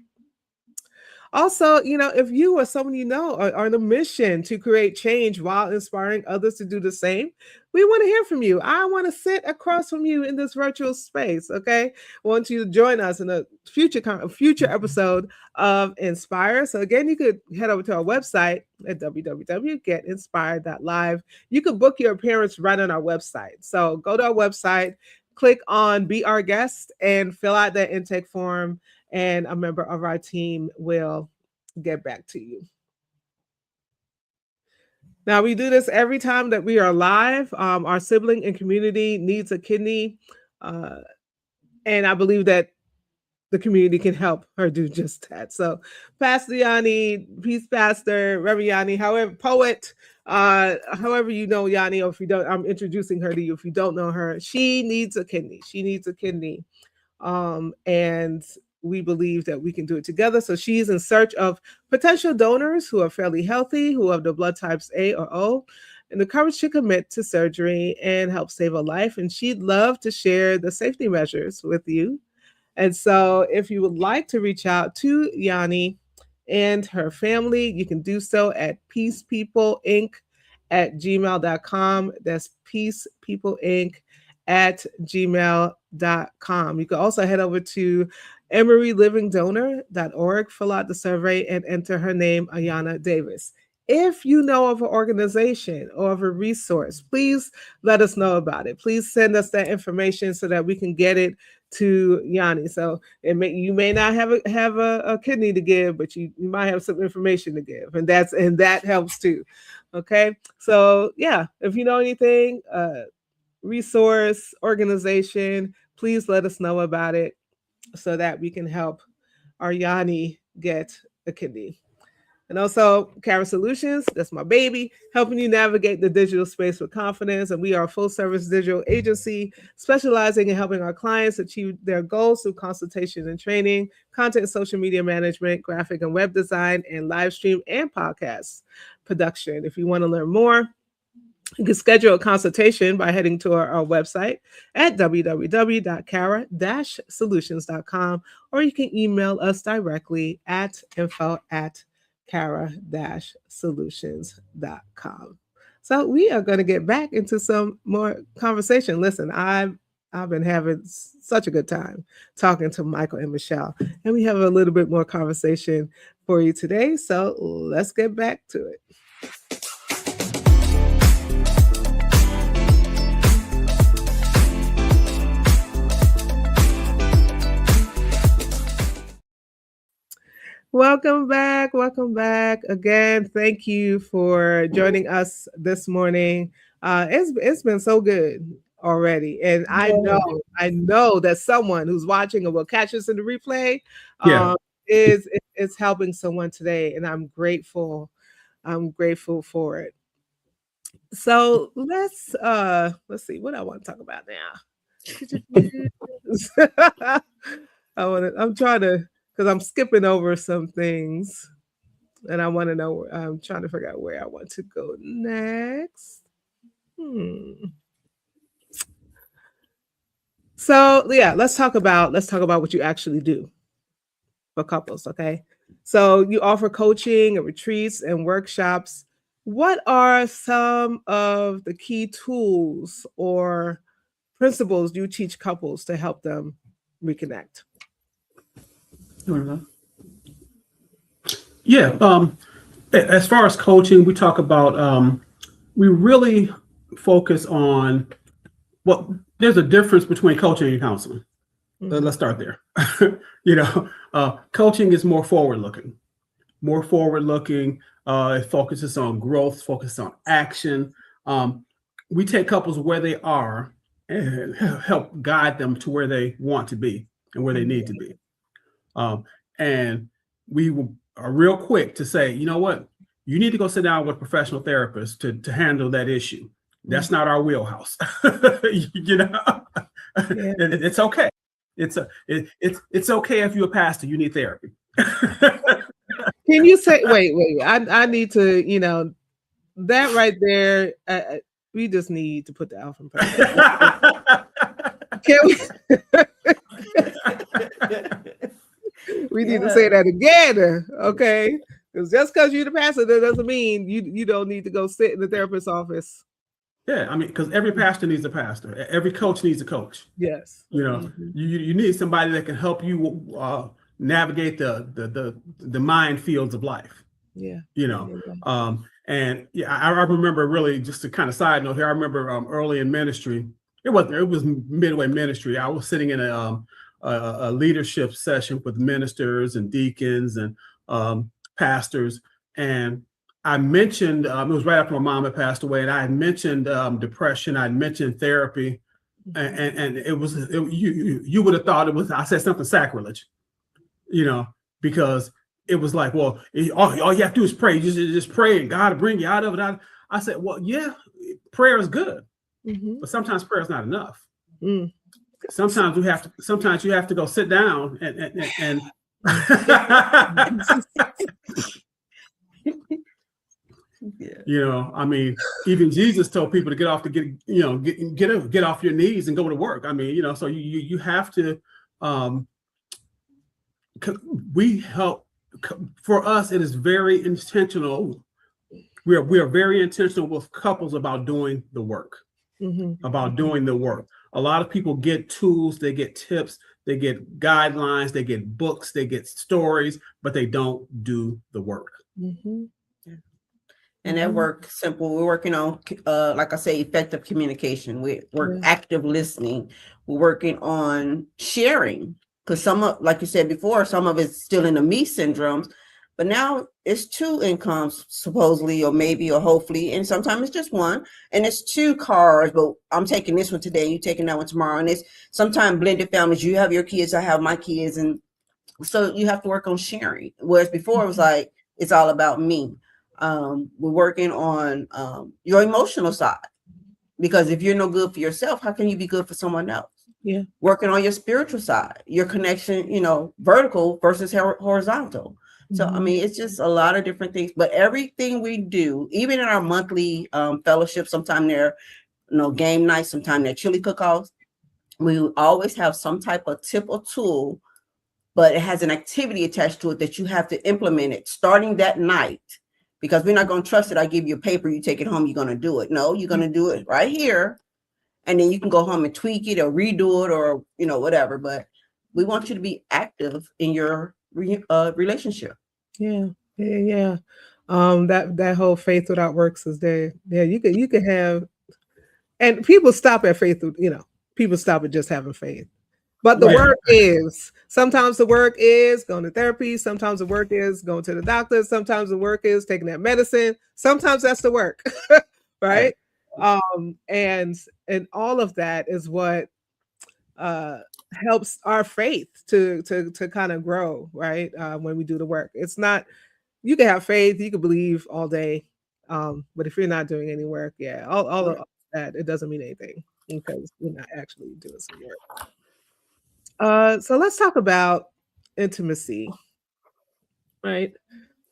A: Also, if you or someone are on a mission to create change while inspiring others to do the same, we want to hear from you. I want to sit across from you in this virtual space, okay? I want you to join us in a future episode of Inspire. So again, you could head over to our website at www.getinspired.live. You could book your appearance right on our website. So go to our website, click on Be Our Guest, and fill out that intake form, and a member of our team will get back to you. Now, we do this every time that we are live. Our sibling and community needs a kidney, and I believe that the community can help her do just that. So, Pastor Yanni, Peace Pastor, Reverend Yanni, poet, however you know Yanni, or if you don't, I'm introducing her to you. If you don't know her, she needs a kidney. And we believe that we can do it together. So she's in search of potential donors who are fairly healthy, who have the blood types A or O, and the courage to commit to surgery and help save a life. And she'd love to share the safety measures with you. And so if you would like to reach out to Yanni and her family, you can do so at peacepeopleinc@gmail.com. That's peacepeopleinc@gmail.com. You can also head over to EmeryLivingDonor.org, fill out the survey, and enter her name, Ayana Davis. If you know of an organization or of a resource, please let us know about it. Please send us that information so that we can get it to Yanni. So you may not have a kidney to give, but you might have some information to give, and that helps too. Okay, so yeah, if you know anything, resource, organization, please let us know about it so that we can help our Yanni get a kidney. And also Cara Solutions, that's my baby, helping you navigate the digital space with confidence. And we are a full service digital agency specializing in helping our clients achieve their goals through consultation and training, content and social media management, graphic and web design, and live stream and podcast production. If you want to learn more, you can schedule a consultation by heading to our website at www.cara-solutions.com, or you can email us directly at info@cara-solutions.com. So we are going to get back into some more conversation. Listen, I I've been having such a good time talking to Michael and Michelle, and we have a little bit more conversation for you today. So let's get back to it. Welcome back. Welcome back again. Thank you for joining us this morning. It's been so good already, and I know that someone who's watching or will catch us in the replay is helping someone today, and I'm grateful. I'm grateful for it. So let's see what I want to talk about now. I'm trying to, because I'm skipping over some things, and I want to know. I'm trying to figure out where I want to go next. So yeah, let's talk about what you actually do for couples. Okay, so you offer coaching and retreats and workshops. What are some of the key tools or principles you teach couples to help them reconnect?
C: Yeah. As far as coaching, we talk about, we really focus on there's a difference between coaching and counseling. Let's start there. Coaching is more forward looking. It focuses on growth, focuses on action. We take couples where they are and help guide them to where they want to be and where they need to be. And we are real quick to say, you know what, you need to go sit down with a professional therapist to handle that issue. That's not our wheelhouse. It's okay. It's okay if you're a pastor, you need therapy.
A: Can you say, wait, I need to, that right there, we just need to put the alpha in perspective. Can we need to say that again, okay? Because just because you're the pastor, that doesn't mean you don't need to go sit in the therapist's office.
C: Yeah, I mean, because every pastor needs a pastor. Every coach needs a coach.
A: Yes.
C: You need somebody that can help you navigate the minefields of life.
A: Yeah.
C: And I remember, really, just to kind of side note here, I remember early in ministry, it was midway ministry. I was sitting in a leadership session with ministers and deacons and pastors, and I mentioned, it was right after my mom had passed away, and I had mentioned depression, I had mentioned therapy, and you would have thought I said something sacrilege, because it was like, well, all you have to do is pray. You just pray and God will bring you out of it. I said, well, yeah, prayer is good, but sometimes prayer is not enough. Sometimes you have to go sit down and I mean, even Jesus told people to get off your knees and go to work. I mean, so you have to. We help. For us, it is very intentional. We are very intentional with couples about doing the work. About doing the work. A lot of people get tools, they get tips, they get guidelines, they get books, they get stories, but they don't do the work.
D: And that work simple. We're working on, like I say, effective communication. We're active listening. We're working on sharing, because like you said before, some of it's still in the me syndromes, but now it's 2 incomes supposedly, or maybe, or hopefully, and sometimes it's just one, and it's 2 cars, but I'm taking this one today, you taking that one tomorrow, and it's sometimes blended families. You have your kids, I have my kids, and so you have to work on sharing. Whereas before it was like, it's all about me. We're working on your emotional side, because if you're no good for yourself, how can you be good for someone else?
A: Yeah.
D: Working on your spiritual side, your connection, vertical versus horizontal. So, I mean, it's just a lot of different things, but everything we do, even in our monthly fellowship, sometimes they're, game nights, sometimes they're chili cook-offs, we always have some type of tip or tool, but it has an activity attached to it that you have to implement it starting that night, because we're not going to trust it. I give you a paper, you take it home, you're going to do it. No, you're going to do it right here. and then you can go home and tweak it or redo it or whatever. But we want you to be active in your relationship.
A: Yeah. That whole faith without works is there. Yeah, you could have, and people stop at faith. People stop at just having faith. But the work is, sometimes the work is going to therapy. Sometimes the work is going to the doctor. Sometimes the work is taking that medicine. Sometimes that's the work, right? And all of that is what helps our faith to kind of grow, right? When we do the work, it's not, you can have faith, you can believe all day, but if you're not doing any work, all of that, it doesn't mean anything because you're not actually doing some work. So let's talk about intimacy, right?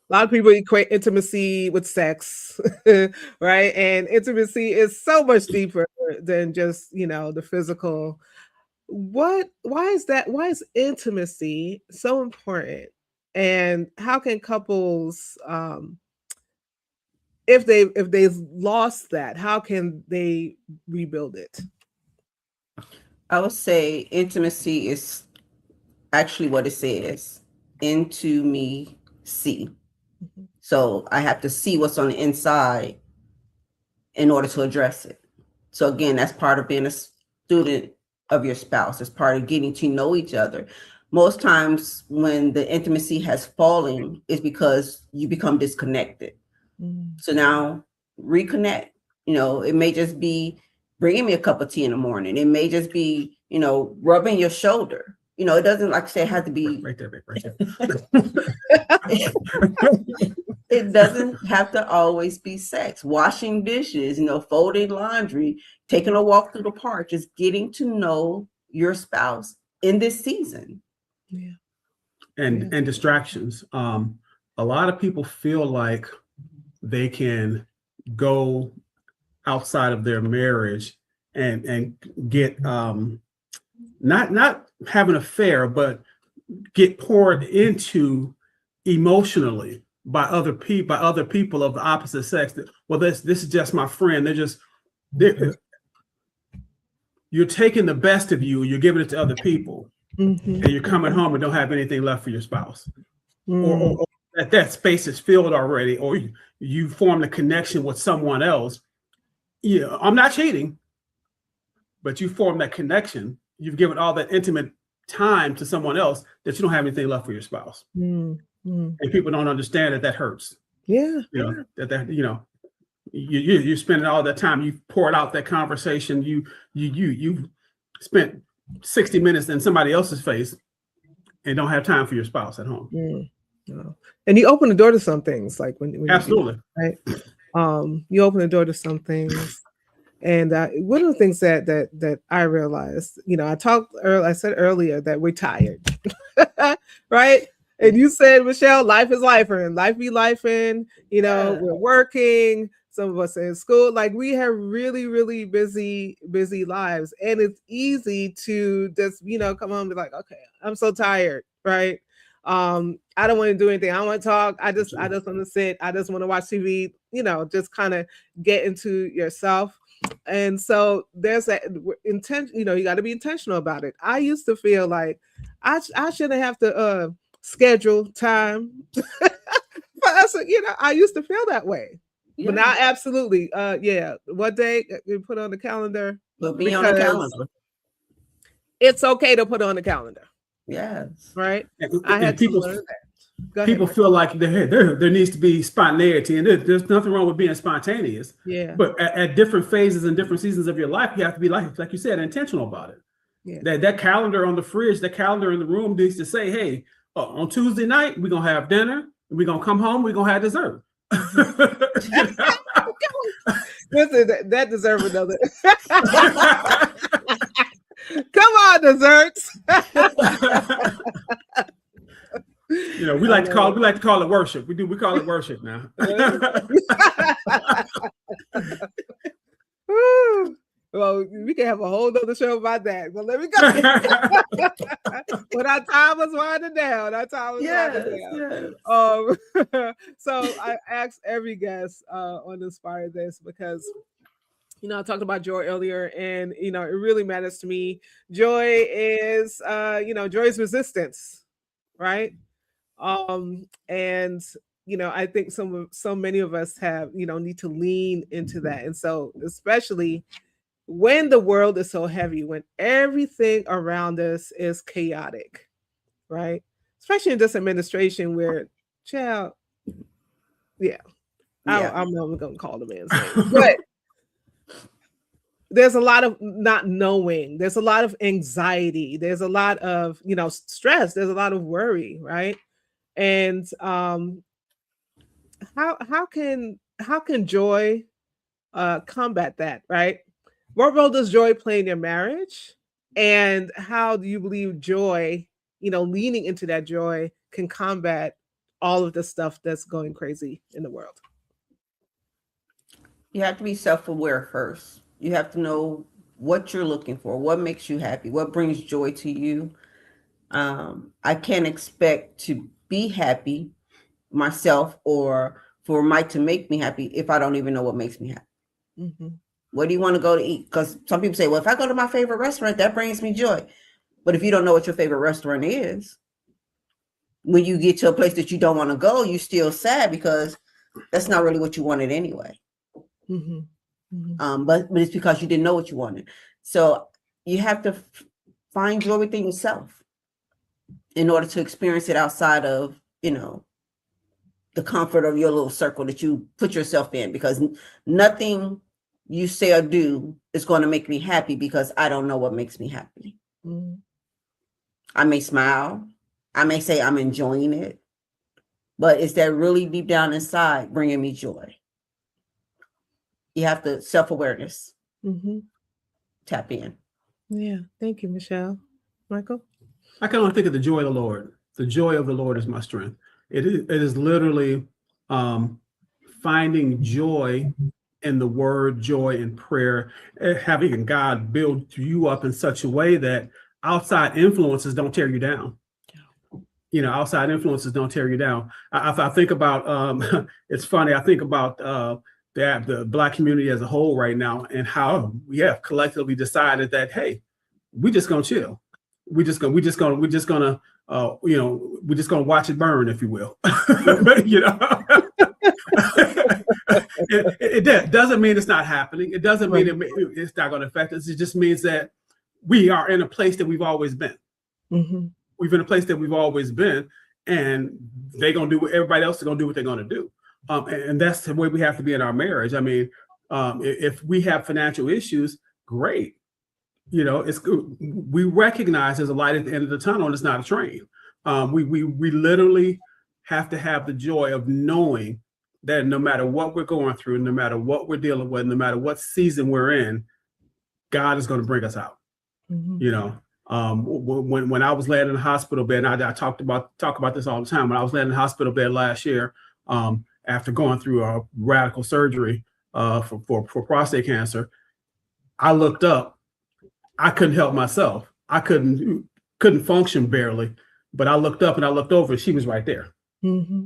A: A lot of people equate intimacy with sex, right? And intimacy is so much deeper than just, the physical. Why is that? Why is intimacy so important? And how can couples, if they've lost that, how can they rebuild it?
D: I would say intimacy is actually what it says. Into me, see.
A: Mhm.
D: So I have to see what's on the inside in order to address it. So again, that's part of being a student of your spouse. It's part of getting to know each other. Most times when the intimacy has fallen is because you become disconnected. So now reconnect. It may just be bringing me a cup of tea in the morning. It may just be, rubbing your shoulder. It doesn't, like I say, have to be
C: right there.
D: It doesn't have to always be sex. Washing dishes, folding laundry, taking a walk through the park, just getting to know your spouse in this season.
A: Yeah.
C: And distractions. A lot of people feel like they can go outside of their marriage and get not have an affair, but get poured into emotionally by other people of the opposite sex. Well, this is just my friend. You're taking the best of you, you're giving it to other people, and you're coming home and don't have anything left for your spouse, or that space is filled already, or you formed a connection with someone else. Yeah, I'm not cheating, but you formed that connection. You've given all that intimate time to someone else that you don't have anything left for your spouse. And people don't understand that hurts.
A: Yeah.
C: You're spending all that time. You poured out that conversation. You spent 60 minutes in somebody else's face and don't have time for your spouse at home.
A: No. And you open the door to some things, like when
C: absolutely
A: right. You open the door to some things. And one of the things that I realized, I said earlier that we're tired, right? And you said, Michelle, life is life, and life be life, and we're working. Some of us are in school. Like, we have really, really busy lives, and it's easy to just come home and be like, okay, I'm so tired, right? I don't want to do anything. I don't want to talk. I just want to sit. I just want to watch TV. Just kind of get into yourself. And so there's that intent. You got to be intentional about it. I used to feel like I shouldn't have to schedule time for us. I used to feel that way. Yeah. But now, absolutely, what day you put on the calendar?
D: We'll be on the calendar.
A: It's okay to put on the calendar.
D: Yes.
A: Right.
C: I had to learn that. People feel like there needs to be spontaneity, and there's nothing wrong with being spontaneous.
A: Yeah.
C: But at different phases and different seasons of your life, you have to be like you said, intentional about it. Yeah. That calendar on the fridge, that calendar in the room needs to say, hey, on Tuesday night, we're going to have dinner. We're going to come home. We're going to have dessert.
A: Listen, that deserves another. Come on, desserts.
C: We like to call it worship. We call it worship now.
A: Well, we can have a whole other show about that. But let me go. When our time was winding down.
D: Yes.
A: So I ask every guest on Inspire This because I talked about joy earlier, and it really matters to me. Joy is, joy is resistance, right? And I think so many of us have, need to lean into that. And so, especially when the world is so heavy, when everything around us is chaotic, right? Especially in this administration where, child, yeah,
D: Yeah.
A: I'm not going to call the man's name, but there's a lot of not knowing. There's a lot of anxiety. There's a lot of, stress. There's a lot of worry, right? And how can joy combat that, right? What role does joy play in your marriage? And how do you believe joy, leaning into that joy can combat all of the stuff that's going crazy in the world?
D: You have to be self-aware first. You have to know what you're looking for, what makes you happy, what brings joy to you. I can't expect to be happy myself or for Mike to make me happy if I don't even know what makes me happy.
A: Mm-hmm.
D: Where do you want to go to eat? Because some people say, well, if I go to my favorite restaurant, that brings me joy. But if you don't know what your favorite restaurant is, when you get to a place that you don't want to go, you're still sad because that's not really what you wanted anyway.
A: Mm-hmm. Mm-hmm.
D: But it's because you didn't know what you wanted. So you have to find joy within yourself in order to experience it outside of, the comfort of your little circle that you put yourself in, because nothing you say or do is going to make me happy because I don't know what makes me happy.
A: Mm-hmm.
D: I may smile. I may say I'm enjoying it, but is that really deep down inside bringing me joy? You have to self-awareness, tap in.
A: Yeah. Thank you, Michelle. Michael?
C: I can only think of the joy of the Lord. The joy of the Lord is my strength. It is literally finding joy in the word, joy in prayer, having God build you up in such a way that outside influences don't tear you down. Outside influences don't tear you down. I think about, it's funny, I think about the Black community as a whole right now, and how we have collectively decided that, hey, we're just gonna chill. We're just gonna watch it burn, if you will. It doesn't mean it's not happening. It doesn't mean it's not going to affect us. It just means that we are in a place that we've always been.
A: Mm-hmm.
C: We've been in a place that we've always been, and they're going to do what everybody else is going to do what they're going to do. And that's the way we have to be in our marriage. I mean, if we have financial issues, great. It's good. We recognize there's a light at the end of the tunnel, and it's not a train. We literally have to have the joy of knowing that no matter what we're going through, no matter what we're dealing with, no matter what season we're in, God is going to bring us out.
A: Mm-hmm.
C: When I was laying in the hospital bed, and I talk about this all the time. When I was laying in the hospital bed last year, after going through a radical surgery for prostate cancer, I looked up. I couldn't help myself. I couldn't function barely, but I looked up and I looked over, and she was right there.
A: Mm-hmm.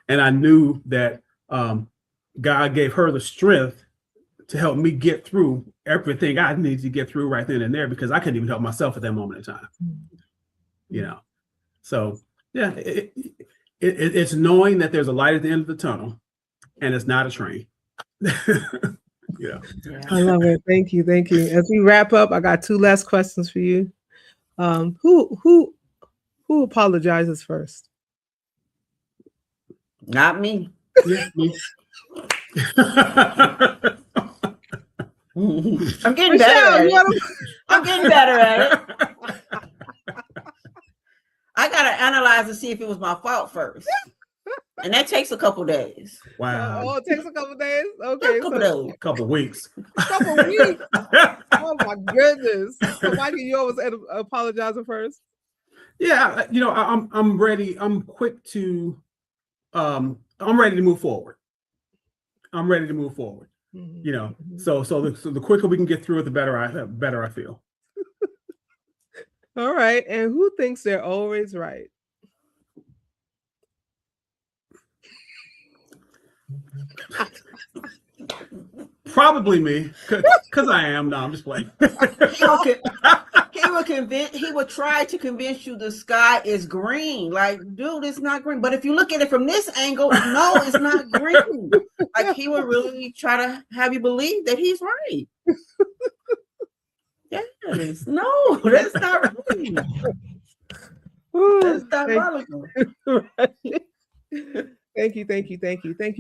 C: And I knew that God gave her the strength to help me get through everything I needed to get through right then and there, because I couldn't even help myself at that moment in time. So yeah, it's knowing that there's a light at the end of the tunnel, and it's not a train.
A: Yeah. I love it. Thank you. As we wrap up, I got 2 last questions for you. Who apologizes first?
D: Not me.
C: Yeah, me.
D: I'm getting better at it. I'm getting better at it. I gotta analyze to see if it was my fault first, and that takes a couple days.
C: Wow.
A: Oh, it takes a couple days. Okay,
C: a couple weeks.
A: Couple weeks. Oh my goodness. So Mikey, you always apologizing first?
C: Yeah, I'm ready. I'm quick to. I'm ready to move forward.
A: Mm-hmm.
C: So the quicker we can get through it, the better I feel.
A: All right. And who thinks they're always right?
C: Probably me, because I am. No, I'm just playing.
D: He would try to convince you the sky is green. Like, dude, it's not green. But if you look at it from this angle, no, it's not green. Like, he would really try to have you believe that he's right. Yes. No, that's not right. That's diabolical.
A: Thank you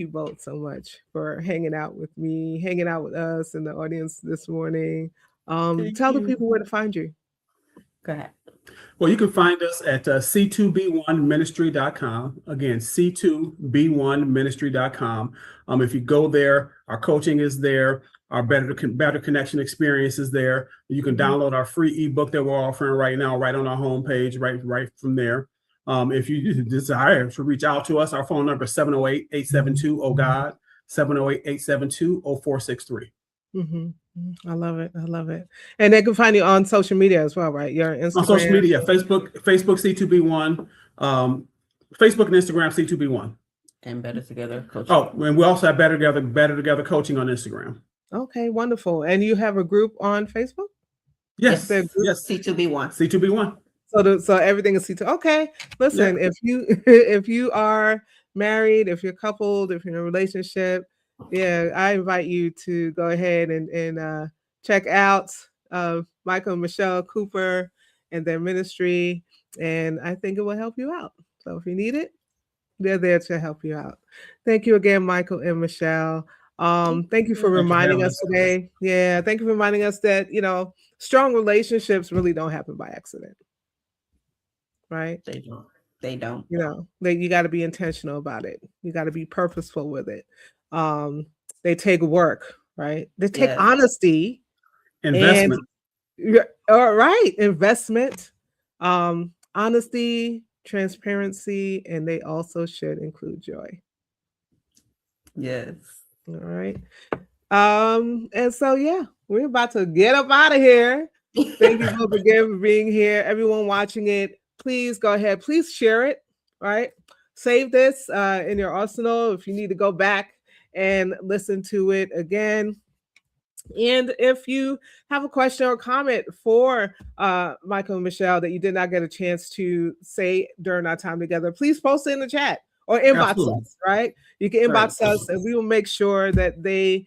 A: both so much for hanging out with me, hanging out with us in the audience this morning. Tell the people where to find you.
D: Go ahead.
C: Well, you can find us at c2b1ministry.com. Again, c2b1ministry.com. If you go there, our coaching is there. Our better connection experience is there. You can download our free ebook that we're offering right now, right on our homepage, right from there. If you desire to reach out to us, our phone number is 708-872-OH-GOD, 708-872-0463.
A: I love it. And they can find you on social media as well, right? Your Instagram.
C: On social media, Facebook C2B1, Facebook and Instagram C2B1.
D: And Better Together Coaching.
C: Oh, and we also have Better Together Coaching on Instagram.
A: Okay, wonderful. And you have a group on Facebook?
C: Yes.
D: C2B1.
C: C2B1.
A: So everything is C2. Okay. Listen, if you are married, if you're coupled, if you're in a relationship, I invite you to go ahead and check out Michael and Michelle Cooper and their ministry, and I think it will help you out. So if you need it, they're there to help you out. Thank you again, Michael and Michelle. Thank you for reminding us today. Yeah, thank you for reminding us that, strong relationships really don't happen by accident. Right?
D: They don't.
A: You got to be intentional about it. You got to be purposeful with it. They take work, right? They take honesty,
C: investment.
A: Investment, honesty, transparency, and they also should include joy.
D: Yes.
A: All right. And so we're about to get up out of here. Thank you both again for being here. Everyone watching it, please go ahead. Please share it. Right. Save this in your arsenal if you need to go back and listen to it again. And if you have a question or comment for Michael and Michelle that you did not get a chance to say during our time together, please post it in the chat or inbox us, right? You can inbox us and we will make sure that they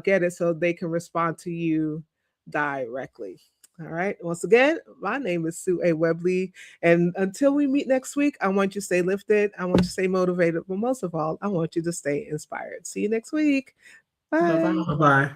A: get it so they can respond to you directly. All right. Once again, my name is Sue A. Webley. And until we meet next week, I want you to stay lifted. I want you to stay motivated. But most of all, I want you to stay inspired. See you next week. Bye.
C: Bye-bye.